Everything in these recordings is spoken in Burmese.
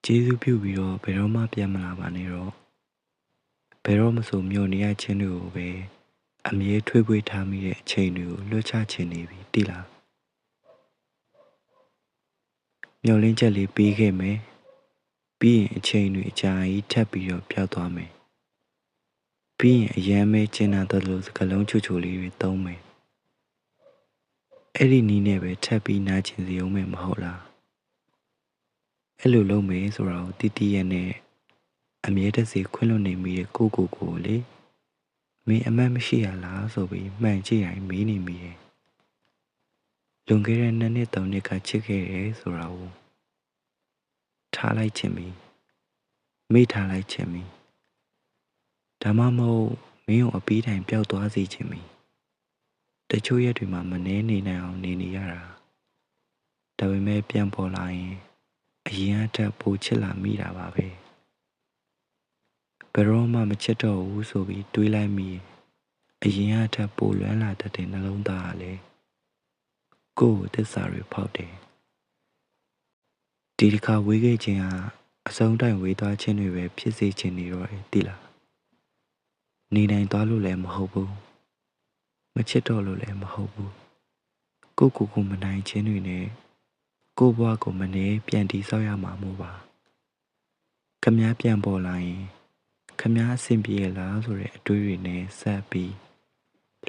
ကျေးဇူးပြုပြီးတော့ဘယ်တော့မှပြန်မလာပါနဲ့တော့ဘယ်တော့မှဆိုမျောနေရခြင်းတွေကိုပဲအမြဲထွေးပွေးထားမိတဲ့အချိန်တွေကိုလွှတ်ချခြင်းနေပြီတိလားမျောလင်းချက်လေးပြီးခဲ့မယ်ပြီးရင်အချိန်တွေအကြာကြီးထပ်ပြီးတော့ပျောက်သွားမယ်ပြီးရင်အယမ်းမဲကျင်နာသလိုစကလုံးချူချူလေးတွေသုံးမယ်အဲ့ဒီနီးနဲ့ပဲထပ်ပြီးနာကျင်စီအောင်မယ်မဟုတ်လားအဲ့လိုလုပ်မယ်ဆိုတော့တီတီရဲ့နဲ့အမြဲတစေခွင့်လွှတ်နေမိတဲ့ကိုလေမင်းအမှတ်မရှိရလားဆိုပြီးမှန်ကြည့်ရင်မေးနေမိတယ်လွန်ခဲ့တဲ့2 နှစ်3 နှစ်ကချစ်ခဲ့တယ်ဆိုတာကိုထားလိုက်ခြင်းပြီမေ့ထားလိုက်ခြင်းပြီဒါမှမဟုတ်မင်းကိုအပီးတိုင်ပျောက်သွားစေခြင်းပြီတချို့ရက်တွေမှာမနှဲနေနိုင်အောင်နေရတာဒါပေမဲ့ပြန်ပေါ်လာရင်အရင်အထက်ပိုချစ်လာမိတာပါပဲဘယ်တော့မှမချစ်တော့ဘူးဆိုပြီးတွေးလိုက်မိအရင်အထက်ပိုလွမ်းလာတတ်တဲ့နှလုံးသားကလည်းကိုယ့်ကိုသစ္စာတွေဖောက်တယ်ဒီတစ်ခါဝေးခဲ့ခြင်းဟာအဆုံးတိုင်ဝေးသွားခြင်းတွေပဲဖြစ်စေခြင်းနေတော့တယ်သိလားနေနိုင်သွားလို့လည်းမဟုတ်ဘူးမချစ်တော့လို့လည်းမဟုတ်ဘူးကိုမနိုင်ခြင်းတွေနဲ့ကိုဘွားကိုမနေပြန်တီးဆောက်ရမှာမို့ပါခမည်းပြန်ပေါ်လာရင်ခမည်းအဆင်ပြေလားဆိုတဲ့အတွေးတွေနဲ့ဆက်ပြီး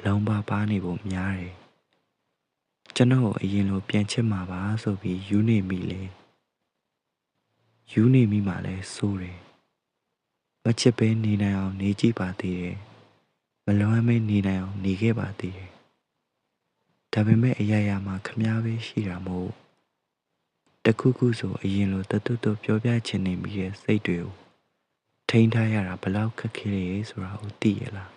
လုံးပါနေဖို့များတယ်ကျွန်တော်အရင်လိုပြန်ချစ်မှာပါဆိုပြီးယူနေမိလေယူနေမိမှလည်းစိုးတယ်မချစ်ပဲနေနိုင်အောင်နေကြည့်ပါသေးတယ်မလွမ်းမဲနေနိုင်အောင်နေခဲ့ပါသေးတယ်ဒါပေမဲ့အရာရာမှာခမည်းပဲရှိတာမို့တခုဆိုအရင်လိုတသွတ်ပြောပြချင်နေမိတဲ့စိတ်တွေကိုထိန်းထားရတာဘလောက်ခက်ခဲလဲဆိုတာကိုသိရလား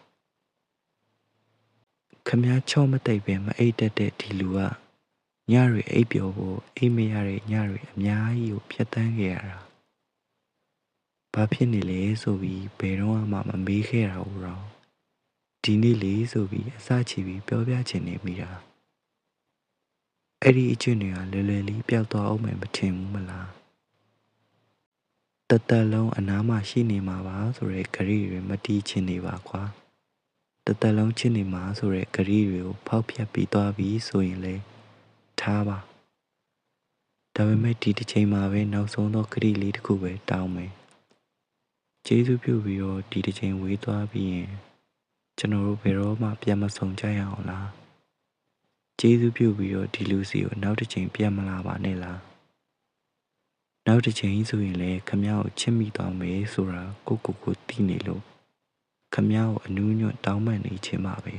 ခမည်းချောမတိတ်ပဲမအိတ်တက်တဲ့ဒီလူကညတွေအိပ်ပျော်ဖို့အိမ်မရတဲ့ညတွေအများကြီးကိုဖြတ်တန်းခဲ့ရတာဘာဖြစ်နေလဲဆိုပြီးဘယ်တော့မှမမေးခဲ့တာဘူးတော့ဒီနေ့လေဆိုပြီးအစချီပြီးပြောပြချင်နေမိတာအဲ့ဒီအချင်းတွေကလွယ်လေးပျောက်သွားအောင်မထင်ဘူးမလားတသက်လုံးအနားမှာရှိနေမှာပါဆိုတဲ့ဂရီတွေမတီးချင်နေပါကွာတသက်လုံးချစ်နေမှာဆိုတဲ့ဂရီတွေကိုဖောက်ဖျက်ပြီးသွားပြီဆိုရင်လေထားပါဒါပေမဲ့ဒီတစ်ချိန်မှာပဲနောက်ဆုံးသောဂရီလေးတစ်ခုပဲတောင်းမယ်ကျေးဇူးပြုပြီးတော့ဒီတစ်ချိန်ဝေးသွားပြီးရင်ကျွန်တော်တို့ဘယ်တော့မှပြန်မဆုံကြရအောင်လားကျေးဇူးပြုပြီးတော့ဒီလူစီကိုနောက်တစ်ချိန်ပြန်မလာပါနဲ့လားနောက်တစ်ချိန်ဆိုရင်လည်းခမ ्या ကိုချစ်မိသွားမယ်ဆိုတာကိုသိနေလို့ခမ ्या ကိုအနူးညွတ်တောင်းပန်နေခြင်းပါပဲ